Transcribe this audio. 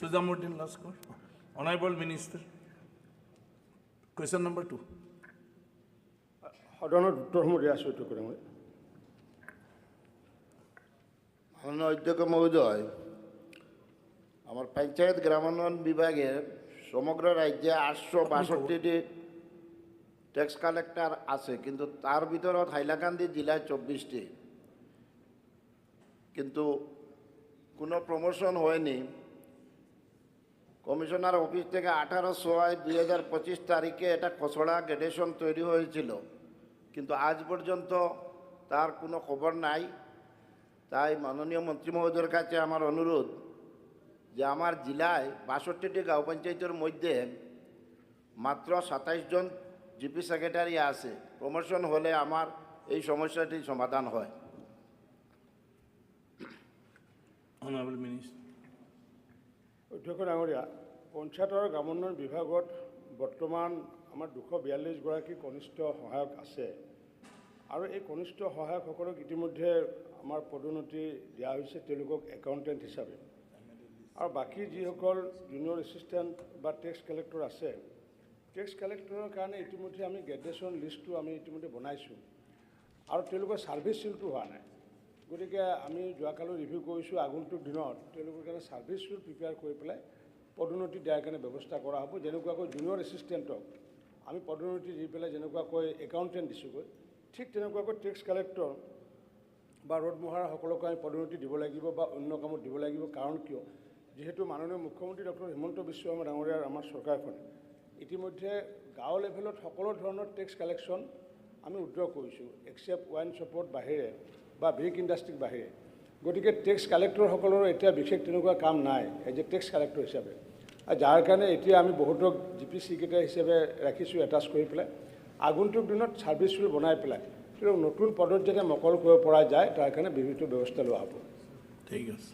Suzamuddin Laskar. Honorable Minister. Question number 2. সদনৰ উত্তৰসমূহ দিয়া আছোঁ এইটো কৰি মই মাননীয় অধ্যক্ষ মহোদয়, আমাৰ পঞ্চায়েত গ্ৰামোন্নয়ন বিভাগেৰ সমগ্ৰ ৰাজ্যে 862টি ট্যাক্স কালেক্টৰ আছে, কিন্তু তাৰ ভিতৰত হাইলাকান্দি জেলায় 24টি, কিন্তু কোনো প্রমোশন হয়নি। কমিশনার অফিস থেকে 18/6/2025 তারিখে এটা খসড়া গ্রেডেশন তৈরি হয়েছিল, কিন্তু আজ পর্যন্ত তার কোনো খবর নাই। তাই মাননীয় মন্ত্রী মহোদয়ের কাছে আমার অনুরোধ যে আমার জেলায় 62টি গাঁও পঞ্চায়েতের মধ্যে মাত্র 27 জন জিপি সেক্রেটারি আছে। প্রমোশন হলে আমার এই সমস্যাটি সমাধান হয়। Honorable Minister. অধ্যক্ষ ডাঙৰীয়া, পঞ্চায়ত আৰু গ্ৰামোন্নয়ন বিভাগত বৰ্তমান আমাৰ 242গৰাকী কনিষ্ঠ সহায়ক আছে আৰু এই কনিষ্ঠ সহায়কসকলক ইতিমধ্যে আমাৰ পদোন্নতি দিয়া হৈছে তেওঁলোকক একাউণ্টেণ্ট হিচাপে। আৰু বাকী যিসকল জুনিয়ৰ এছিষ্টেণ্ট বা টেক্স কালেক্টৰ আছে, টেক্স কালেক্টৰৰ কাৰণে ইতিমধ্যে আমি গ্ৰেডুৱেশ্যন লিষ্টটো আমি ইতিমধ্যে বনাইছোঁ আৰু তেওঁলোকৰ ছাৰ্ভিচ চিলটো হোৱা নাই। গতিকে আমি যোৱাকালি ৰিভিউ কৰিছোঁ, আগন্তুক দিনত তেওঁলোকৰ কাৰণে ছাৰ্ভিচ চিল প্ৰিপেয়াৰ কৰি পেলাই পদোন্নতি দিয়াৰ কাৰণে ব্যৱস্থা কৰা হ'ব। যেনেকুৱাকৈ জুনিয়ৰ এছিষ্টেণ্টক আমি পদোন্নতি দি পেলাই যেনেকুৱাকৈ একাউণ্টেণ্ট দিছোঁগৈ, ঠিক তেনেকুৱাকৈ টেক্স কালেক্টৰ বা ৰোড মহাৰাসকলকো আমি পদোন্নতি দিব লাগিব বা অন্য কামত দিব লাগিব। কাৰণ কিয়, যিহেতু মাননীয় মুখ্যমন্ত্ৰী ডক্টৰ হিমন্ত বিশ্ব শৰ্মা ডাঙৰীয়াৰ আমাৰ চৰকাৰখনে ইতিমধ্যে গাঁও লেভেলত সকলো ধৰণৰ টেক্স কালেকশ্যন আমি উইথড্ৰ কৰিছোঁ, এক্সেপ্ট ৱাইন শ্বপত বাহিৰে বা ব্ৰিক ইণ্ডাষ্ট্ৰিৰ বাহিৰে। গতিকে টেক্স কালেক্টৰসকলৰো এতিয়া বিশেষ তেনেকুৱা কাম নাই এজ এ টেক্স কালেক্টৰ হিচাপে, আৰু যাৰ কাৰণে এতিয়া আমি বহুতক জিপি ছেক্ৰেটাৰী হিচাপে ৰাখিছোঁ এটাচ কৰি পেলাই। আগন্তুক দিনত ছাৰ্ভিচ চিল বনাই পেলাই তেওঁলোক নতুন পদত যাতে মকল কৰিব পৰা যায় তাৰ কাৰণে বিভিন্ন ব্যৱস্থা লোৱা হ'ব। ঠিক আছে।